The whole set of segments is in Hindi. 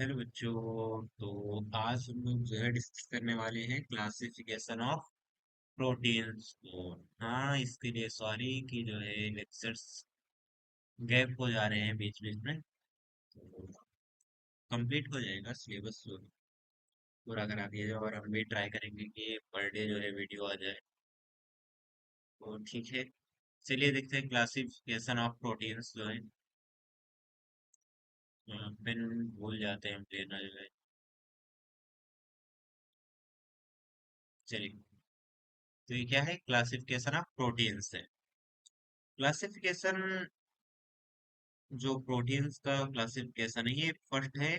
हेलो बच्चों। तो आज हम लोग जो है डिस्कस करने वाले हैं क्लासिफिकेशन ऑफ प्रोटीन्स को। हाँ, इसके लिए सॉरी कि जो है लेक्चर्स गैप हो जा रहे हैं बीच बीच में। तो कंप्लीट हो जाएगा सिलेबस, पूरा करा दिया जाए और हम भी ट्राई करेंगे कि पर डे जो है वीडियो आ जाए। तो ठीक है, चलिए देखते हैं क्लासिफिकेशन ऑफ प्रोटीन्स जो है। पेन भूल जाते हैं हम लेना जो है। चलिए, तो ये क्या है? क्लासिफिकेशन ऑफ प्रोटीन्स है। क्लासिफिकेशन, जो प्रोटीन्स का क्लासिफिकेशन है, ये फर्स्ट है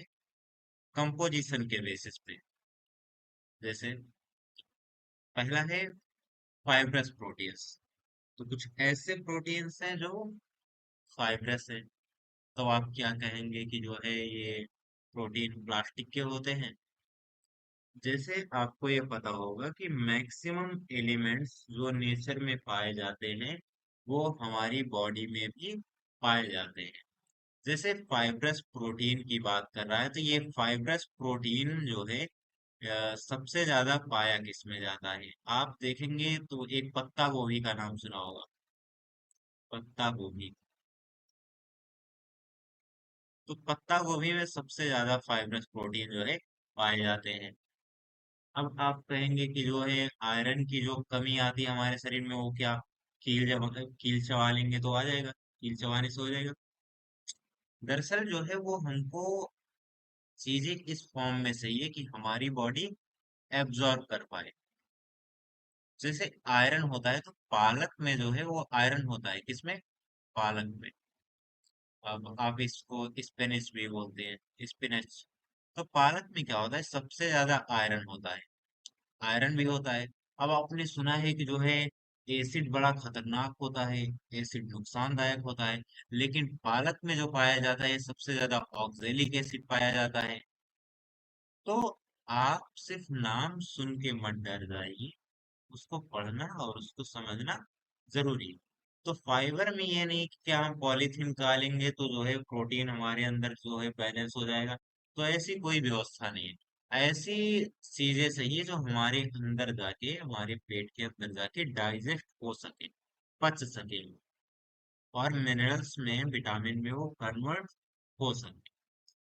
कंपोजिशन के बेसिस पे। जैसे पहला है फाइब्रस प्रोटीन्स। तो कुछ ऐसे प्रोटीन्स हैं जो फाइब्रस है। तो आप क्या कहेंगे कि जो है ये प्रोटीन प्लास्टिक के होते हैं? जैसे आपको ये पता होगा कि मैक्सिमम एलिमेंट्स जो नेचर में पाए जाते हैं वो हमारी बॉडी में भी पाए जाते हैं। जैसे फाइब्रस प्रोटीन की बात कर रहा है, तो ये फाइब्रस प्रोटीन जो है सबसे ज्यादा पाया किसमें जाता है? आप देखेंगे तो एक पत्ता गोभी का नाम सुना होगा। पत्ता गोभी। तो पत्ता गोभी में सबसे ज्यादा फाइब्रस प्रोटीन जो है पाए जाते हैं। अब आप कहेंगे कि जो है आयरन की जो कमी आती है हमारे शरीर में, वो क्या? कील चबा लेंगे तो आ जाएगा, कील चबाने से हो जाएगा। दरअसल जो है वो हमको चीजें इस फॉर्म में चाहिए कि हमारी बॉडी एब्जॉर्ब कर पाए। जैसे आयरन होता है, तो पालक में जो है वो आयरन होता है। किसमें? पालक में। अब आप इसको स्पिनच भी बोलते हैं, स्पिनच। तो पालक में क्या होता है? सबसे ज्यादा आयरन होता है। आयरन भी होता है। अब आपने सुना है कि जो है एसिड बड़ा खतरनाक होता है, एसिड नुकसानदायक होता है। लेकिन पालक में जो पाया जाता है सबसे ज्यादा ऑक्जेलिक एसिड पाया जाता है। तो आप सिर्फ नाम सुन के मत डर जाइए, उसको पढ़ना और उसको समझना जरूरी है। तो फाइबर में ये नहीं कि क्या हम पॉलीथीन निकालेंगे तो जो है प्रोटीन हमारे अंदर जो है बैलेंस हो जाएगा। तो ऐसी कोई व्यवस्था नहीं है। ऐसी चीजें चाहिए जो हमारे अंदर जाके, हमारे पेट के अंदर जाके डाइजेस्ट हो सके, पच सके, और मिनरल्स में, विटामिन में वो कन्वर्ट हो सके।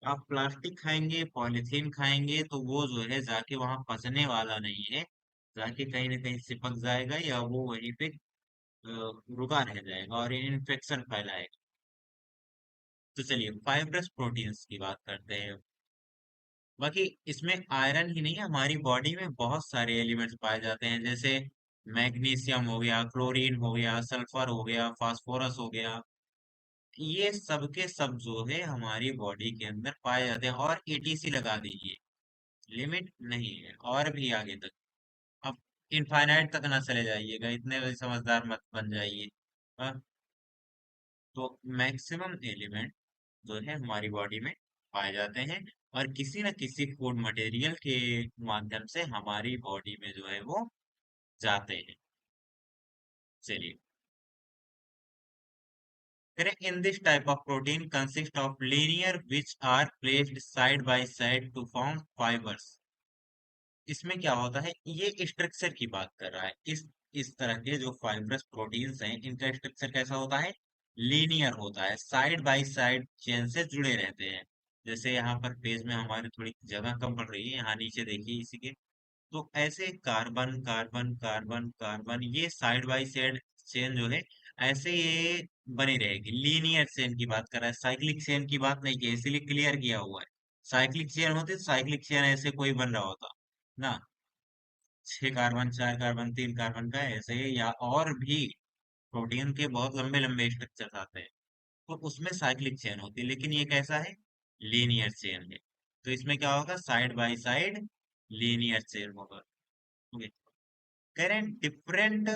आप प्लास्टिक खाएंगे, पॉलीथीन खाएंगे, तो वो जो है जाके वहां पचने वाला नहीं है। जाके कहीं ना कहीं चिपक जाएगा या वो वहीं पे रुका रह जाएगा और इन्फेक्शन फैलाएगा। तो चलिए फाइब्रस प्रोटीन्स की बात करते हैं। बाकी इसमें आयरन ही नहीं, हमारी बॉडी में बहुत सारे एलिमेंट्स पाए जाते हैं। जैसे मैग्नीशियम हो गया, क्लोरीन हो गया, सल्फर हो गया, फास्फोरस हो गया। ये सब के सब जो है हमारी बॉडी के अंदर पाए जाते हैं। और एटीसी लगा दीजिए, लिमिट नहीं है, और भी आगे तक। अब इनफाइनाइट तक ना चले जाइएगा, इतने भी समझदार मत बन जाइए। हाँ, तो मैक्सिमम एलिमेंट जो है हमारी बॉडी में पाए जाते हैं और किसी न किसी फूड मटेरियल के माध्यम से हमारी बॉडी में जो है वो जाते हैं। चलिए, in this type of protein consist of linear which are placed side by side to form fibers। इसमें क्या होता है? ये स्ट्रक्चर की बात कर रहा है। इस तरह के जो फाइब्रस प्रोटीन्स हैं, इनका स्ट्रक्चर कैसा होता है? लीनियर होता है, साइड बाय साइड चेन से जुड़े रहते हैं। जैसे यहाँ पर पेज में हमारी थोड़ी जगह कम पड़ रही है, यहाँ नीचे देखिए इसी के। तो ऐसे कार्बन कार्बन कार्बन कार्बन, ये साइड बाय साइड चेन जो है ऐसे ये बनी रहेगी। लीनियर चेन की बात कर रहा है, साइक्लिक चेन की बात नहीं की है, इसीलिए क्लियर किया हुआ है। साइक्लिक चेन होती तो साइक्लिक चेन ऐसे कोई बन रहा होता ना, 6 कार्बन, 4 कार्बन, 3 कार्बन का ऐसे ही, या और भी प्रोटीन के बहुत लंबे लंबे स्ट्रक्चर आते हैं। तो उसमें साइक्लिक चेन होती है, लेकिन ये कैसा है? लीनियर चेन है। तो इसमें क्या होगा? Side by side linear chain होगा। Okay. Current different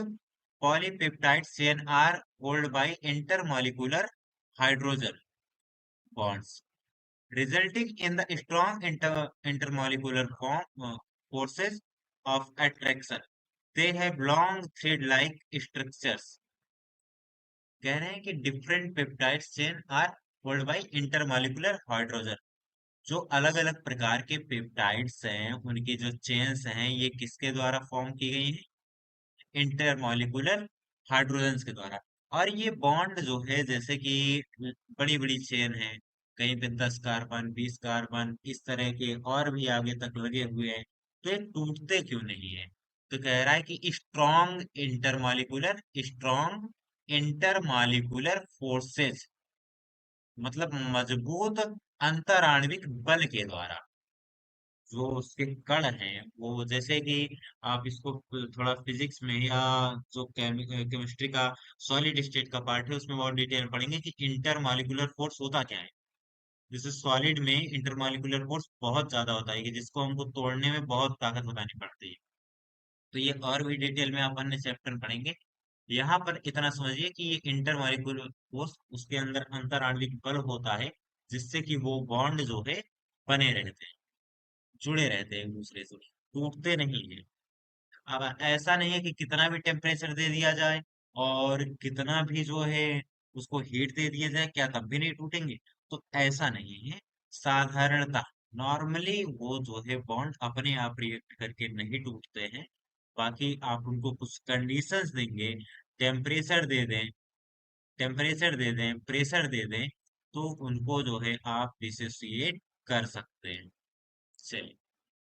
polypeptide chain are hold by intermolecular hydrogen bonds, resulting in the strong intermolecular forces of attraction. They have long thread-like structures। कह रहे हैं कि different peptide chain are hold by intermolecular hydrogen. जो अलग अलग प्रकार के पेप्टाइड्स हैं उनकी जो चेन्स हैं ये किसके द्वारा फॉर्म की गई हैं? इंटरमॉलिक्यूलर हाइड्रोजन्स के द्वारा। और ये बॉन्ड जो है जैसे कि बड़ी बड़ी चेन है, कहीं पे 10 कार्बन 20 कार्बन इस तरह के और भी आगे तक लगे हुए हैं, तो ये टूटते क्यों नहीं है? तो कह रहा है कि स्ट्रॉन्ग इंटरमॉलिक्यूलर फोर्सेस, मतलब मजबूत अंतराण्विक बल के द्वारा जो उसके कण हैं, वो जैसे कि आप इसको थोड़ा फिजिक्स में या जो केमिस्ट्री का सॉलिड स्टेट का पार्ट है उसमें बहुत डिटेल में पढ़ेंगे कि इंटरमॉलिक्यूलर फोर्स होता क्या है। जैसे सॉलिड में इंटरमॉलिक्यूलर फोर्स बहुत ज्यादा होता है कि जिसको हमको तोड़ने में बहुत ताकत बतानी पड़ती है। तो ये और भी डिटेल में अपन ने चैप्टर में पढ़ेंगे। यहाँ पर इतना समझिए कि ये इंटरमॉलिक्यूलर फोर्स उसके अंदर अंतराण्विक बल होता है जिससे कि वो बॉन्ड जो है बने रहते हैं, जुड़े रहते हैं एक दूसरे से, टूटते नहीं है। अब ऐसा नहीं है कि कितना भी टेम्परेचर दे दिया जाए और कितना भी जो है उसको हीट दे दिया जाए क्या तब भी नहीं टूटेंगे। तो ऐसा नहीं है। साधारणतः नॉर्मली वो जो है बॉन्ड अपने आप रिएक्ट करके नहीं टूटते हैं। बाकी आप उनको कुछ कंडीशंस देंगे, टेम्परेचर दे दें प्रेशर दे दें, तो उनको जो है आप डिसोसिएट कर सकते हैं। चलिए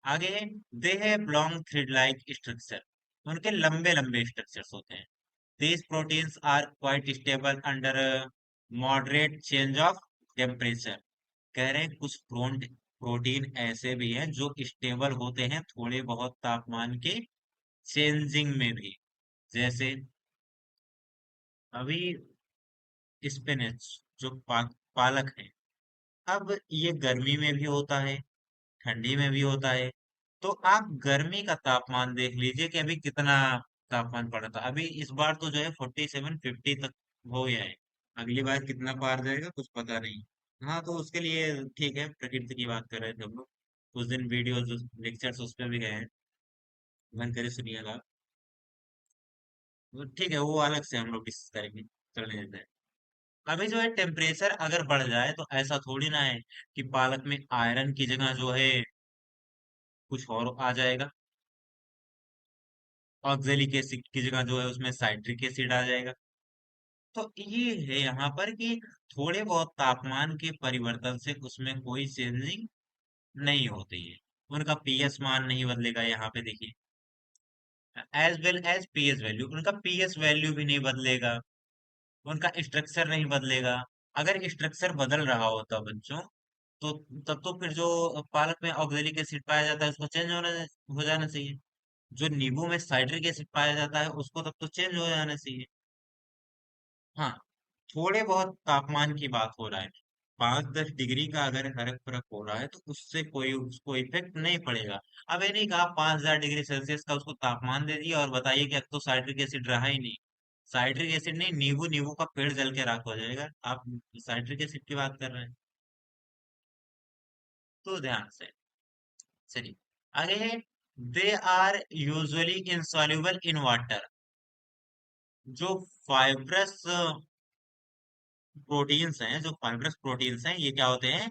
आगे। They have long thread like structure, उनके लंबे लंबे स्ट्रक्चर्स होते हैं। These proteins are quite stable under moderate change of temperature. कह रहे हैं कुछ प्रोटीन ऐसे भी हैं जो स्टेबल होते हैं थोड़े बहुत तापमान के चेंजिंग में भी। जैसे अभी स्पिनच जो पालक है, अब ये गर्मी में भी होता है, ठंडी में भी होता है। तो आप गर्मी का तापमान देख लीजिए कि अभी कितना तापमान पड़ा था। अभी इस बार तो जो है 47-50 तक हो गया है। अगली बार कितना पार जाएगा कुछ पता नहीं। हाँ तो उसके लिए ठीक है, प्रकृति की बात कर रहे थे हम लोग। उस दिन वीडियो जो लेक्चर्स उस पर भी गए हैं, मन करे सुनिएगा। तो ठीक है, वो अलग से हम लोग डिस्कस करेंगे, चलने देते हैं। अभी जो है टेम्परेचर अगर बढ़ जाए तो ऐसा थोड़ी ना है कि पालक में आयरन की जगह जो है कुछ और आ जाएगा, ऑक्जेलिक एसिड की जगह जो है उसमें साइट्रिक एसिड आ जाएगा। तो ये है यहाँ पर कि थोड़े बहुत तापमान के परिवर्तन से उसमें कोई चेंजिंग नहीं होती है। उनका पीएच मान नहीं बदलेगा, यहाँ पे देखिए, as well as pH value, उनका पीएच वैल्यू भी नहीं बदलेगा, उनका स्ट्रक्चर नहीं बदलेगा। अगर स्ट्रक्चर बदल रहा होता बच्चों, तो तब तो फिर जो पालक में ऑक्जेलिक एसिड पाया जाता है उसको चेंज होना हो जाना चाहिए। जो नींबू में साइट्रिक एसिड पाया जाता है उसको तब तो चेंज हो जाना चाहिए। हाँ, थोड़े बहुत तापमान की बात हो रहा है, 5-10 डिग्री का अगर फर्क फर्क हो रहा है तो उससे कोई उसको इफेक्ट नहीं पड़ेगा। अब ये नहीं कहा 5000 डिग्री सेल्सियस का उसको तापमान दे दिया और बताइए कि अब तो साइट्रिक एसिड रहा ही नहीं। साइट्रिक एसिड नहीं, नींबू नींबू का पेड़ जल के राख हो जाएगा। आप साइट्रिक एसिड की बात कर रहे हैं, तो ध्यान से। चलिए आगे है। They are usually insoluble in water, जो फाइब्रस प्रोटीन्स हैं, जो फाइब्रस प्रोटीन्स हैं ये क्या होते हैं?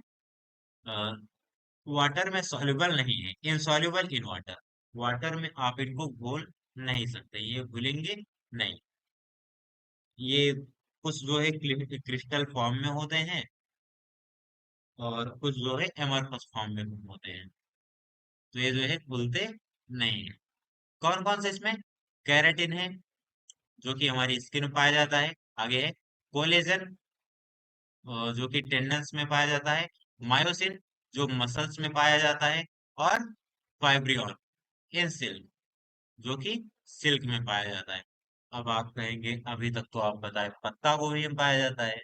वाटर में सॉल्युबल नहीं है, इनसॉल्युबल इन वाटर। वाटर में आप इनको घोल नहीं सकते, ये घुलेंगे नहीं। ये कुछ जो है क्रिस्टल फॉर्म में होते हैं और कुछ जो है एमरफस फॉर्म में होते हैं। तो ये जो है घुलते नहीं है। कौन कौन से इसमें? कैरेटिन है जो कि हमारी स्किन में पाया जाता है। आगे है कोलेजन जो कि टेंडन्स में पाया जाता है। मायोसिन जो मसल्स में पाया जाता है। और फाइब्रिन इन सिल्क जो कि सिल्क में पाया जाता है। अब आप कहेंगे अभी तक तो आप बताए पत्ता गोभी में पाया जाता है।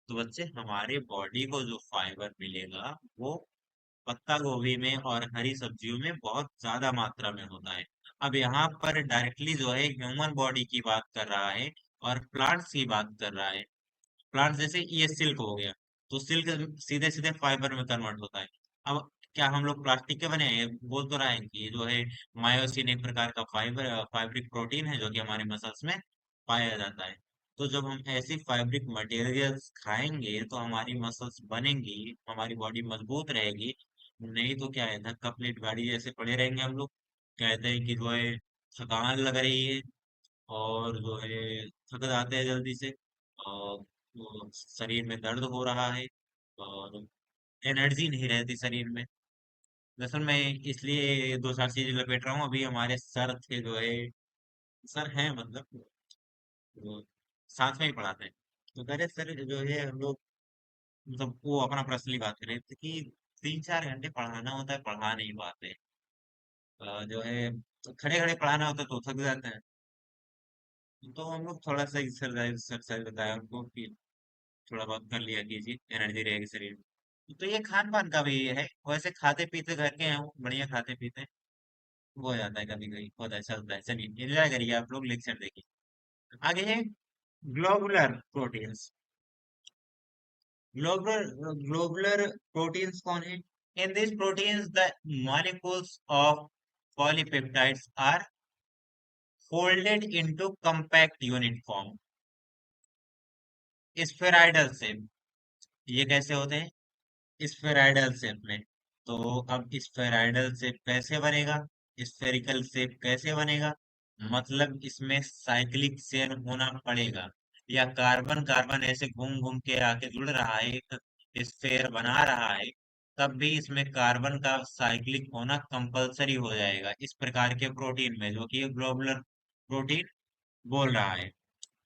तो बच्चे हमारे बॉडी को जो फाइबर मिलेगा वो पत्ता गोभी में और हरी सब्जियों में बहुत ज्यादा मात्रा में होता है। अब यहाँ पर डायरेक्टली जो है ह्यूमन बॉडी की बात कर रहा है और प्लांट्स की बात कर रहा है। प्लांट जैसे ये सिल्क हो गया, तो सिल्क सीधे सीधे फाइबर में कन्वर्ट होता है। अब क्या हम लोग प्लास्टिक के बने हैं? ये बोल तो रहे हैं कि ये जो है मायोसिन एक प्रकार का फाइब्रिक प्रोटीन है जो कि हमारे मसल्स में पाया जाता है। तो जब हम ऐसी फाइब्रिक मटेरियल्स खाएंगे तो हमारी मसल्स बनेंगी, हमारी बॉडी मजबूत रहेगी। नहीं तो क्या है, धक्का प्लेट गाड़ी जैसे पड़े रहेंगे हम लोग। कहते हैं कि जो है थकान लग रही है, और जो है थक जाते हैं जल्दी से, और वो शरीर में दर्द हो रहा है, और एनर्जी नहीं रहती शरीर में। दरअसल मैं इसलिए ये दो चार चीजें लपेट रहा हूँ। अभी हमारे सर थे जो है, सर हैं मतलब, वो साथ में ही पढ़ाते हैं। तो कह रहे सर जो है हम लोग, मतलब वो अपना पर्सनली बात कर रहे थे कि 3-4 घंटे पढ़ाना होता है, पढ़ा नहीं पाते। जो है खड़े खड़े पढ़ाना होता है तो थक जाते हैं। तो हम लोग थोड़ा सा एक्सरसाइज एक्सरसाइज बताया उनको कि थोड़ा बहुत कर लिया कीजिए, एनर्जी रहेगी शरीर में। तो ये खान पान का भी है, वैसे खाते पीते घर के हैं वो, बढ़िया खाते पीते हैं। वो हो जाता है कभी कभी, बहुत अच्छा होता है। चलिए एंजॉय करिए आप लोग, लेक्चर देखिए। आगे है ग्लोबुलर प्रोटीन्स। ग्लोबुलर प्रोटीन्स कौन है? In these proteins, the molecules of polypeptides are folded into compact unit form, spheroidal shape। ये कैसे होते हैं? स्फेराइडल शेप में। तो अब स्फेराइडल शेप कैसे बनेगा, स्फेरिकल शेप कैसे बनेगा? मतलब इसमें साइक्लिक चेन होना पड़ेगा, या कार्बन कार्बन ऐसे घूम घूम के आके जुड़ रहा है, एक स्फेयर बना रहा है, तब भी इसमें कार्बन का साइक्लिक होना कंपलसरी हो जाएगा इस प्रकार के प्रोटीन में, जो कि ग्लोबुलर प्रोटीन बोल रहा है।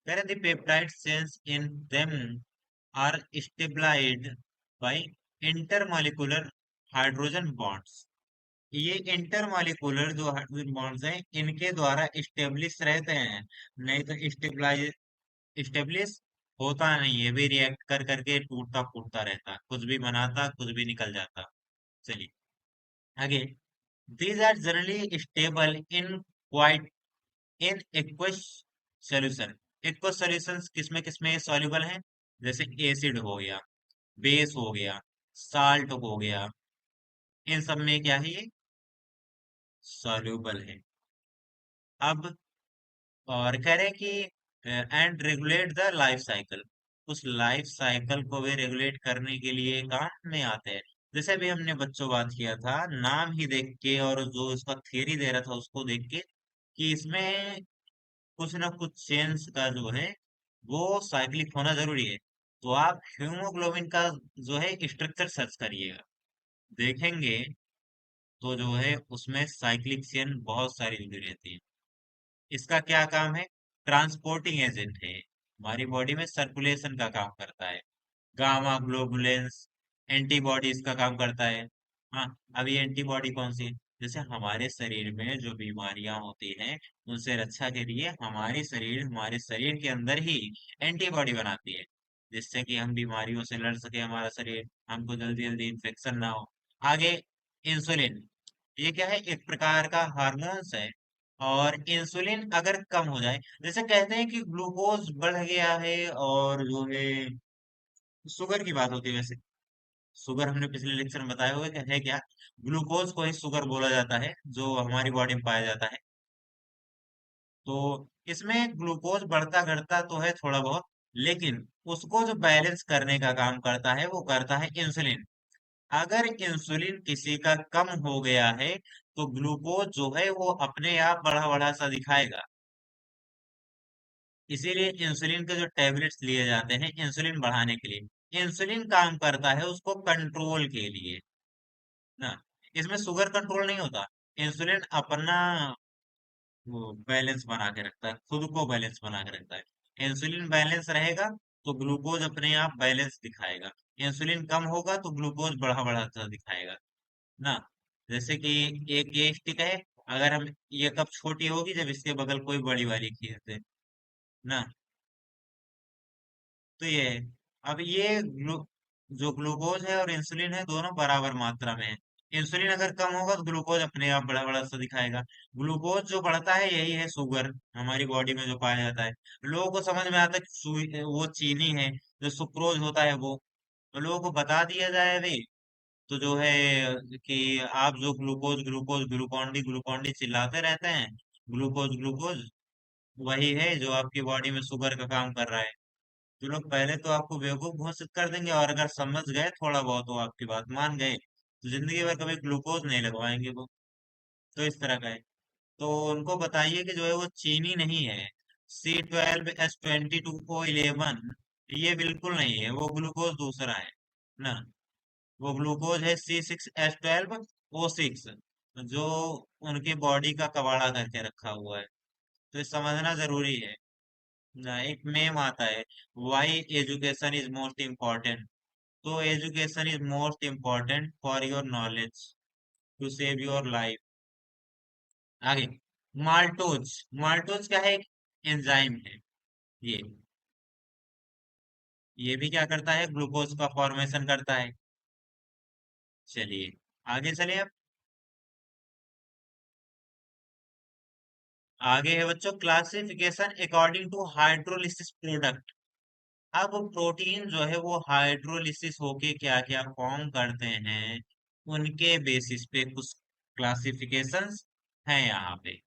Where the peptide chains in them are stabilized by intermolecular hydrogen bonds। ये इंटरमॉलिक्यूलर जो हाइड्रोजन बॉन्ड्स हैं, इनके द्वारा स्टेब्लिश रहते हैं। नहीं तो स्टेबलाइज स्टेब्लिश होता नहीं है, भी रिएक्ट कर करके टूटता फूटता रहता, कुछ भी बनाता कुछ भी निकल जाता। चलिए आगे। These are generally stable in quite in aqueous solution. Aqueous solutions किसमें किसमें सॉल्युबल हैं? जैसे एसिड हो गया, बेस हो गया, साल्ट हो गया, इन सब में क्या है ये? सॉल्युबल है। अब और कह रहे हैं कि and regulate the life cycle. उस लाइफ साइकिल को भी रेगुलेट करने के लिए काम में आते हैं। जैसे भी हमने बच्चों बात किया था, नाम ही देख के और जो इसका थ्योरी दे रहा था उसको देख के, कि इसमें कुछ ना कुछ चेंज का जो है वो साइक्लिक होना जरूरी है। तो आप हीमोग्लोबिन का जो है स्ट्रक्चर सर्च करिएगा, देखेंगे तो जो है उसमें साइक्लिक चेन बहुत सारी जुड़ी रहती है। इसका क्या काम है? ट्रांसपोर्टिंग एजेंट है, हमारी बॉडी में सर्कुलेशन का काम करता है। गामा ग्लोबुलेंस एंटीबॉडी इसका काम करता है। हाँ, अब ये एंटीबॉडी कौन सी है? जैसे हमारे शरीर में जो बीमारियां होती हैं, उनसे रक्षा के लिए हमारे शरीर के अंदर ही एंटीबॉडी बनाती है, जिससे कि हम बीमारियों से लड़ सके, हमारा शरीर, हमको जल्दी जल्दी इन्फेक्शन ना हो। आगे इंसुलिन, ये क्या है? एक प्रकार का हार्मोन्स है। और इंसुलिन अगर कम हो जाए, जैसे कहते हैं कि ग्लूकोज बढ़ गया है, और जो है शुगर की बात होती है वैसे। शुगर हमने पिछले लेक्चर में बताया हुआ है कि है क्या? ग्लूकोज को ही शुगर बोला जाता है, जो हमारी बॉडी में पाया जाता है। तो इसमें ग्लूकोज बढ़ता घटता तो है थोड़ा बहुत, लेकिन उसको जो बैलेंस करने का काम करता है वो करता है इंसुलिन। अगर इंसुलिन किसी का कम हो गया है, तो ग्लूकोज जो है वो अपने आप बढ़ा बढ़ा सा दिखाएगा। इसीलिए इंसुलिन के जो टेबलेट्स लिए जाते हैं इंसुलिन बढ़ाने के लिए, इंसुलिन काम करता है उसको कंट्रोल के लिए ना। इसमें शुगर कंट्रोल नहीं होता, इंसुलिन अपना वो बैलेंस बना के रखता है, खुद को बैलेंस बना के रखता है। इंसुलिन बैलेंस रहेगा तो ग्लूकोज अपने आप बैलेंस दिखाएगा। इंसुलिन कम होगा तो ग्लूकोज बढ़ा बढ़ा सा दिखाएगा ना। जैसे कि एक ये स्टिक है, अगर हम, ये कप छोटी होगी जब इसके बगल कोई बड़ी वाली खींच दे ना। तो ये है। अब ये जो ग्लूकोज है और इंसुलिन है, दोनों बराबर मात्रा में है। इंसुलिन अगर कम होगा तो ग्लूकोज अपने आप बड़ा बड़ा सा दिखाएगा। ग्लूकोज जो बढ़ता है यही है शुगर, हमारी बॉडी में जो पाया जाता है। लोगों को समझ में आता है कि वो चीनी है, जो सुक्रोज होता है वो। तो लोगों को बता दिया जाए भाई, तो जो है कि आप जो ग्लूकोज ग्लूकोज ग्लूकॉन डी चिल्लाते रहते हैं, ग्लूकोज ग्लूकोज, वही है जो आपकी बॉडी में शुगर का काम कर रहा है। जो लोग पहले तो आपको बेवकूफ घोषित कर देंगे, और अगर समझ गए थोड़ा बहुत, वो आपकी बात मान गए, तो जिंदगी भर कभी ग्लूकोज नहीं लगवाएंगे वो। तो इस तरह का है। तो उनको बताइए कि जो है वो चीनी नहीं है। C12H22O11 ये बिल्कुल नहीं है, वो ग्लूकोज दूसरा है ना। वो ग्लूकोज है C6H12O6, जो उनकी बॉडी का कबाड़ा करके रखा हुआ है। तो ये समझना जरूरी है ना। एक मेम आता है, why education is most important. तो education is most important for your knowledge, to save your life. आगे, माल्टोज। माल्टोज क्या है? एक एंजाइम है ये। ये भी क्या करता है? ग्लूकोज का फॉर्मेशन करता है। चलिए आगे चलिए अब। आगे है बच्चों, classification according to hydrolysis product. अब प्रोटीन जो है वो हाइड्रोलिसिस होके क्या क्या फॉर्म करते हैं, उनके बेसिस पे कुछ क्लासिफिकेशंस हैं यहाँ पे।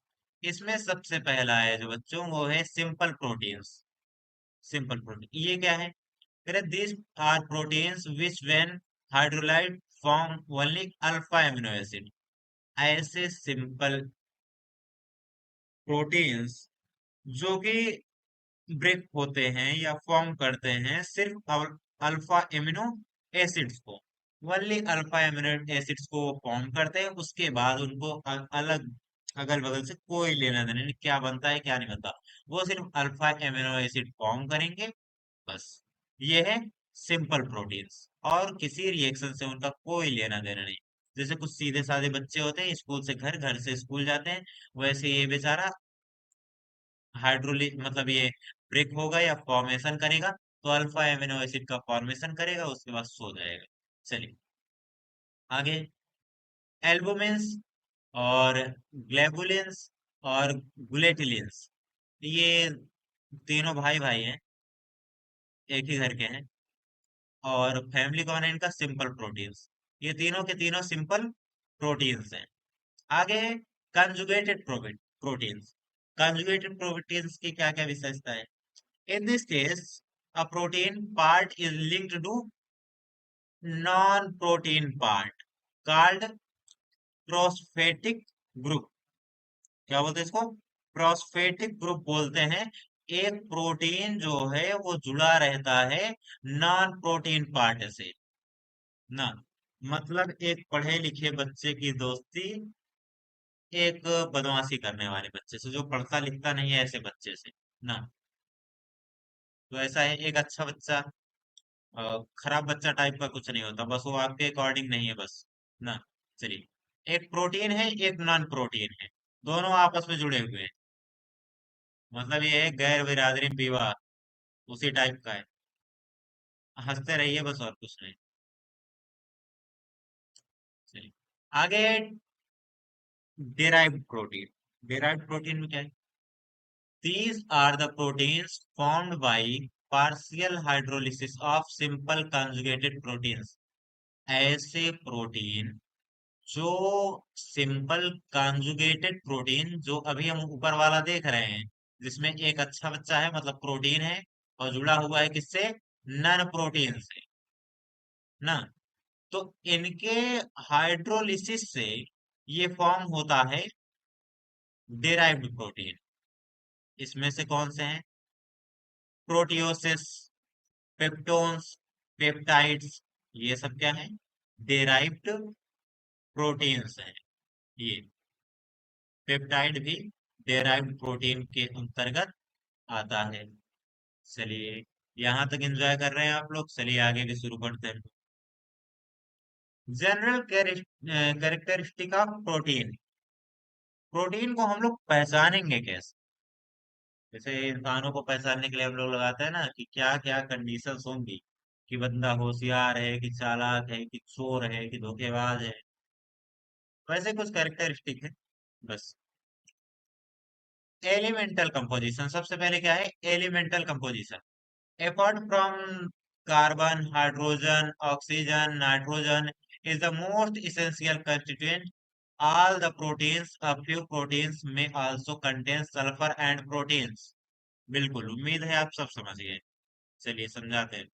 इसमें सबसे पहला है जो बच्चों, वो है सिंपल प्रोटीन्स। सिंपल प्रोटीन ये क्या है? These are proteins which when hydrolyzed form only alpha amino acid। ऐसे सिंपल प्रोटीन्स जो कि ब्रेक होते हैं या फॉर्म करते हैं सिर्फ अल्फा एमिनो एसिड्स को। ओनली अल्फा एमिनो एसिड्स को वो फॉर्म करते हैं, उसके बाद उनको अलग अगल बगल से कोई लेना देना नहीं, क्या बनता है क्या नहीं बनता। वो सिर्फ अल्फा एमिनो एसिड फॉर्म करेंगे, बस। ये है सिंपल प्रोटीन्स, और किसी रिएक्शन से उनका कोई लेना देना नहीं। जैसे कुछ सीधे साधे बच्चे होते हैं, स्कूल से घर, घर से स्कूल जाते हैं, वैसे ये बेचारा हाइड्रोलिक मतलब ये ब्रेक होगा या फॉर्मेशन करेगा, तो अल्फा एमिनो एसिड का फॉर्मेशन करेगा, उसके बाद सो जाएगा। चलिए आगे, एल्बुमिन्स और ग्लोबुलिन्स और गुलेटिलिन्स, ये तीनों भाई भाई हैं, एक ही घर के हैं, और फैमिली कौन है इनका? Simple proteins. ये तीनों के तीनों सिंपल प्रोटीन्स हैं। आगे है कंजुगेटेड प्रोटीन्स। कंजुगेटेड प्रोटीन्स की क्या क्या विशेषता है? In this case, a protein part is linked to non-protein part called phosphatic group। क्या बोलते हैं इसको? प्रोस्फेटिक ग्रुप बोलते हैं। एक प्रोटीन जो है वो जुड़ा रहता है नॉन प्रोटीन पार्ट से ना। मतलब एक पढ़े लिखे बच्चे की दोस्ती एक बदमाशी करने वाले बच्चे से, जो पढ़ता लिखता नहीं है, ऐसे बच्चे से ना। तो ऐसा है, एक अच्छा बच्चा, खराब बच्चा टाइप का कुछ नहीं होता, बस वो आपके अकॉर्डिंग नहीं है, बस ना। चलिए, एक प्रोटीन है एक नॉन प्रोटीन है, दोनों आपस में जुड़े हुए हैं। मतलब ये है गैर बिरादरी विवाह, उसी टाइप का है। हंसते रहिए बस, और कुछ नहीं। चलिए आगे, डेराइव्ड प्रोटीन। डेराइव्ड प्रोटीन में क्या है? These are the proteins formed by partial hydrolysis of simple conjugated proteins। ऐसे प्रोटीन जो सिंपल कॉन्जुगेटेड प्रोटीन, जो अभी हम ऊपर वाला देख रहे हैं, जिसमें एक अच्छा बच्चा है मतलब प्रोटीन है, और जुड़ा हुआ है किससे? नन प्रोटीन से ना। तो इनके हाइड्रोलिसिस से ये फॉर्म होता है डेराइव्ड प्रोटीन। इसमें से कौन से हैं? प्रोटियोसिस, पेप्टोन्स, पेप्टाइड्स, ये सब क्या है? डेराइव्ड प्रोटीन्स हैं ये। पेप्टाइड भी डेराइव्ड प्रोटीन के अंतर्गत आता है। चलिए, यहाँ तक एंजॉय कर रहे हैं आप लोग, चलिए आगे भी शुरू करते हैं। General characteristic of protein. Protein को हम लोग पहचानेंगे कैसे? जैसे इंसानों को पहचानने के लिए हम लोग लगाते हैं ना कि क्या क्या कंडीशंस होंगी, कि बंदा होशियार है कि चालाक है कि चोर है कि धोखेबाज है, वैसे कुछ कैरेक्टरिस्टिक है बस। एलिमेंटल कंपोजिशन, सबसे पहले क्या है? Elemental composition. Apart from carbon, hydrogen, oxygen, nitrogen is the most essential constituent all the proteins a few proteins में also contain sulphur and proteins. बिल्कुल, उम्मीद है आप सब समझ गए। चलिए समझाते हैं।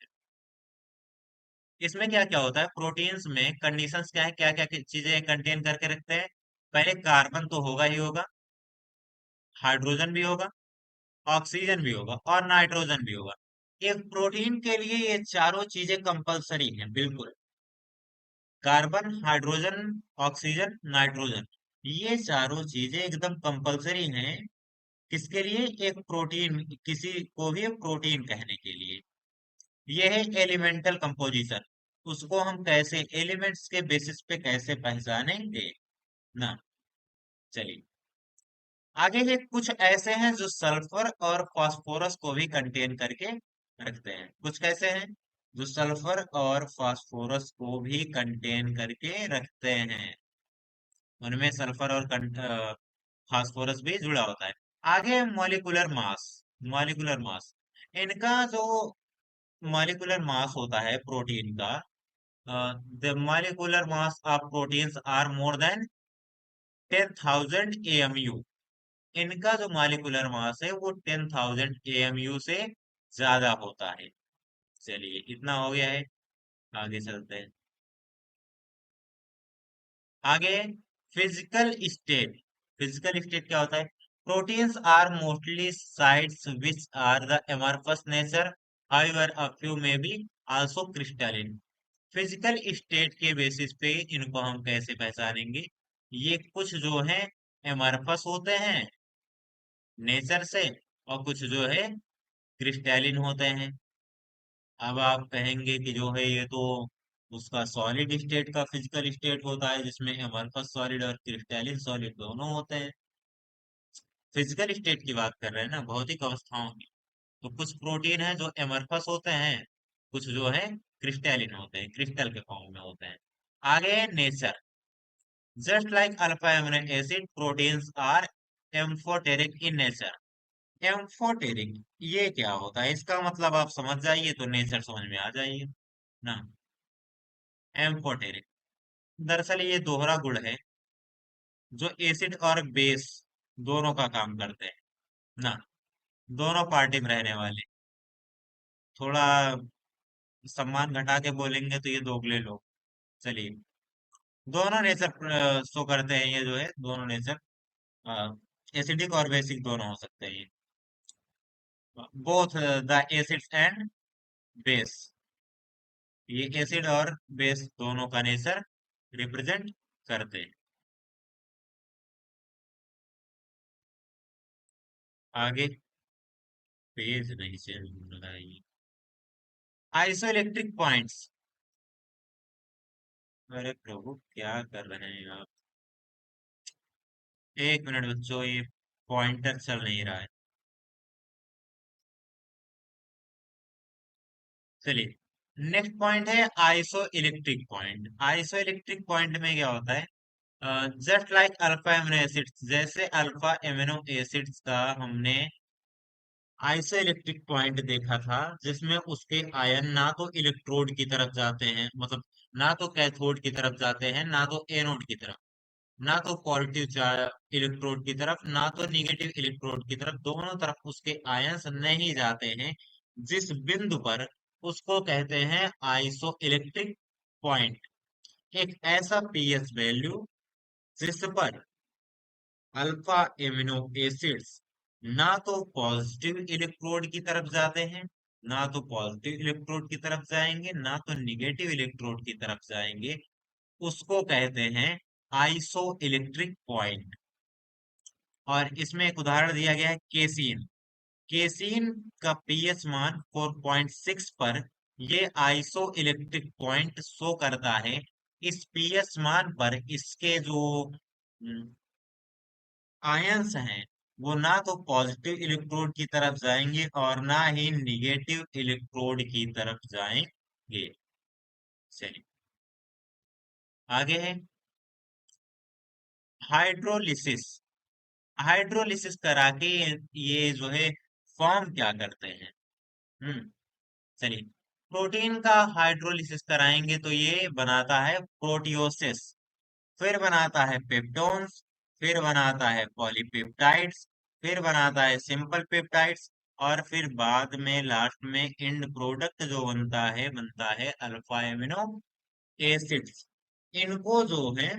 इसमें क्या क्या होता है, प्रोटीन्स में कंडीशंस क्या है, क्या क्या चीजें कंटेन करके रखते हैं। पहले कार्बन तो होगा ही होगा, हाइड्रोजन भी होगा, ऑक्सीजन भी होगा और नाइट्रोजन भी होगा। एक प्रोटीन के लिए ये चारों चीजें कंपलसरी हैं, बिल्कुल। कार्बन, हाइड्रोजन, ऑक्सीजन, नाइट्रोजन, ये चारों चीजें एकदम कंपलसरी हैं। किसके लिए? एक प्रोटीन, किसी को भी प्रोटीन कहने के लिए। ये है एलिमेंटल कंपोजिशन। उसको हम कैसे एलिमेंट्स के बेसिस पे कैसे पहचानेंगे ना। चलिए आगे के कुछ ऐसे हैं जो सल्फर और फास्फोरस को भी कंटेन करके रखते हैं। कुछ कैसे हैं जो सल्फर और फास्फोरस को भी कंटेन करके रखते हैं। उनमें सल्फर और फास्फोरस भी जुड़ा होता है। आगे मॉलिक्यूलर मास। मॉलिक्यूलर मास, इनका जो मॉलिक्यूलर मास होता है प्रोटीन का, the molecular mass of proteins are more than 10,000 AMU। इनका जो मॉलिक्यूलर मास है वो 10,000 AMU से ज्यादा होता है। चलिए इतना हो गया है, आगे चलते हैं। आगे फिजिकल स्टेट। फिजिकल स्टेट क्या होता है? Proteins are mostly sites which are the amorphous nature, however a few may be also crystalline। Physical state के बेसिस पे इनको हम कैसे पहचानेंगे? ये कुछ जो है एमरफस होते हैं नेचर से, और कुछ जो है क्रिस्टैलिन होते हैं। अब आप कहेंगे कि जो है ये तो उसका सॉलिड स्टेट का फिजिकल स्टेट होता है, जिसमें एमरफस सॉलिड और क्रिस्टैलिन सॉलिड दोनों होते हैं। फिजिकल स्टेट की बात कर रहे हैं ना, भौतिक अवस्थाओं की। तो कुछ प्रोटीन है जो एमरफस होते हैं, कुछ जो है क्रिस्टैलिन होते हैं, क्रिस्टल के फॉर्म में होते हैं। आगे nature. Just like alpha amino acid, proteins are amphoteric in nature. Amphoteric, ये क्या होता है? इसका मतलब आप समझ जाइए तो नेचर समझ में आ जाइए ना। एम्फोटेरिक दरअसल ये दोहरा गुण है जो एसिड और बेस दोनों का काम करते हैं ना। दोनों पार्टी में रहने वाले। थोड़ा सम्मान घटा के बोलेंगे तो ये दोगले लोग। चलिए, दोनों नेचर शो करते हैं, ये जो है दोनों नेचर एसिडिक और बेसिक दोनों हो सकते हैं ये। Both the acids and base, ये एसिड और बेस दोनों का नेचर रिप्रेजेंट करते हैं। आगे पेज नहीं चेंज हो रहा है ये। Isoelectric points. अरे प्रभु क्या कर रहे हैं आप? एक मिनट बच्चों, ये पॉइंटर चल नहीं रहा है। चलिए, नेक्स्ट पॉइंट है iso electric point. Iso electric point में क्या होता है? Just like alpha amino acids, जैसे अल्फा एमिनो एसिड्स का हमने आइसो इलेक्ट्रिक पॉइंट देखा था, जिसमें उसके आयन ना तो इलेक्ट्रोड की तरफ जाते हैं, मतलब ना तो कैथोड की तरफ जाते हैं, ना तो एनोड की तरफ, ना तो पॉजिटिव इलेक्ट्रोड की तरफ, ना तो निगेटिव इलेक्ट्रोड की तरफ, दोनों तरफ उसके आयंस नहीं जाते हैं। जिस बिंदु पर, उसको कहते हैं आइसो इलेक्ट्रिक पॉइंट। एक ऐसा पीएच वैल्यू जिस पर अल्फा एमिनो एसिड्स ना तो पॉजिटिव इलेक्ट्रोड की तरफ जाते हैं, ना तो पॉजिटिव इलेक्ट्रोड की तरफ जाएंगे, ना तो निगेटिव इलेक्ट्रोड की तरफ जाएंगे, उसको कहते हैं आइसो इलेक्ट्रिक पॉइंट। और इसमें एक उदाहरण दिया गया है केसीन। केसीन का पीएच मान 4.6 पर ये आइसो इलेक्ट्रिक पॉइंट शो करता है। इस पीएच मान पर इसके जो आयंस हैं वो ना तो पॉजिटिव इलेक्ट्रोड की तरफ जाएंगे और ना ही निगेटिव इलेक्ट्रोड की तरफ जाएंगे। चलिए आगे है हाइड्रोलिसिस। हाइड्रोलिसिस करा के ये जो है फॉर्म क्या करते हैं? हम्म चलिए, प्रोटीन का हाइड्रोलिसिस कराएंगे तो ये बनाता है प्रोटियोसिस। फिर बनाता है पेप्टोन्स, फिर बनाता है पॉलीपेप्टाइड्स, फिर बनाता है सिंपल पेप्टाइड्स, और फिर बाद में लास्ट में एंड प्रोडक्ट जो बनता है अल्फा एमिनो एसिड्स। इनको जो है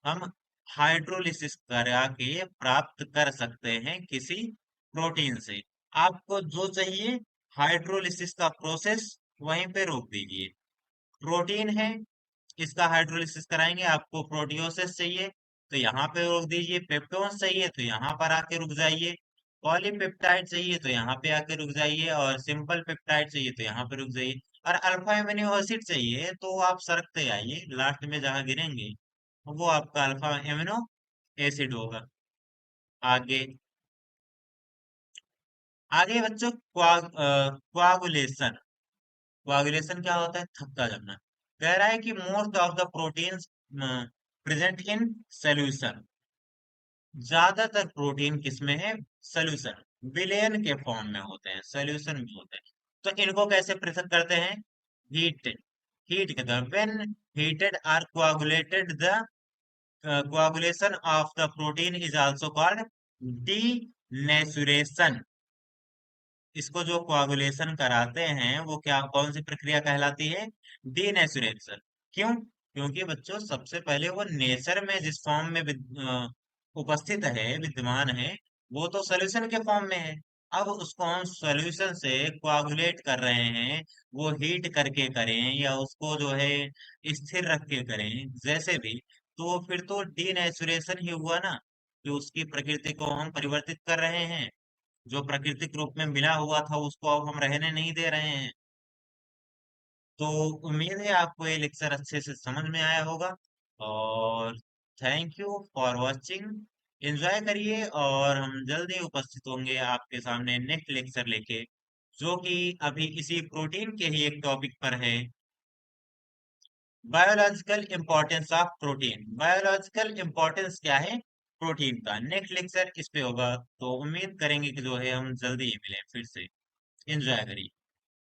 हम हाइड्रोलिसिस करा के प्राप्त कर सकते हैं किसी प्रोटीन से। आपको जो चाहिए हाइड्रोलिसिस का प्रोसेस वहीं पे रोक दीजिए। प्रोटीन है, इसका हाइड्रोलिसिस कराएंगे। आपको प्रोटियोसिस चाहिए तो यहाँ पे रोक दीजिए, पेप्टोन्स चाहिए तो यहाँ पर आके रुक जाइए, पॉलीपेप्टाइड चाहिए तो यहाँ पे आके रुक जाइए, और सिंपल पेप्टाइड चाहिए तो यहाँ पे रुक जाइए, और अल्फा एमिनो एसिड चाहिए तो आप सरकते आइए, लास्ट में जहाँ गिरेंगे वो आपका अल्फा एमिनो एसिड होगा। आगे, आगे बच्चों कोआगुलेशन। कोआगुलेशन क्या होता है? थक्का जमना। कह रहा है कि most of the proteins present in solution. ज्यादातर प्रोटीन किसमें है? सोल्यूशन, विलेन के फॉर्म में होते हैं, सोल्यूशन में होते हैं। तो इनको कैसे पृथक करते हैं? हीट, हीट के द्वारा। When heated are coagulated, the coagulation of the protein is also called denaturation. इसको जो कोआगुलेशन कराते हैं वो क्या, कौन सी प्रक्रिया कहलाती है? डीनेचुरेशन। क्यों? क्योंकि बच्चों सबसे पहले वो नेचर में जिस फॉर्म में उपस्थित है, विद्यमान है, वो तो सोल्यूशन के फॉर्म में है। अब उसको हम सोल्यूशन से कोआगुलेट कर रहे हैं, वो हीट करके करें या उसको जो है स्थिर रख के करें, जैसे भी, तो फिर तो डीनेचुरेशन ही हुआ ना, कि उसकी प्रकृति को हम परिवर्तित कर रहे हैं। जो प्राकृतिक रूप में मिला हुआ था उसको अब हम रहने नहीं दे रहे हैं। तो उम्मीद है आपको ये लेक्चर अच्छे से समझ में आया होगा, और thank you for watching. Enjoy करिए, और हम जल्दी उपस्थित होंगे आपके सामने नेक्स्ट लेक्चर लेके, जो कि अभी इसी प्रोटीन के ही एक टॉपिक पर है, biological importance of protein. Biological importance क्या है प्रोटीन का? नेक्स्ट लेक्चर इस पे होगा। तो उम्मीद करेंगे कि जो है हम जल्दी ही मिलें फिर से। एंजॉय करिए।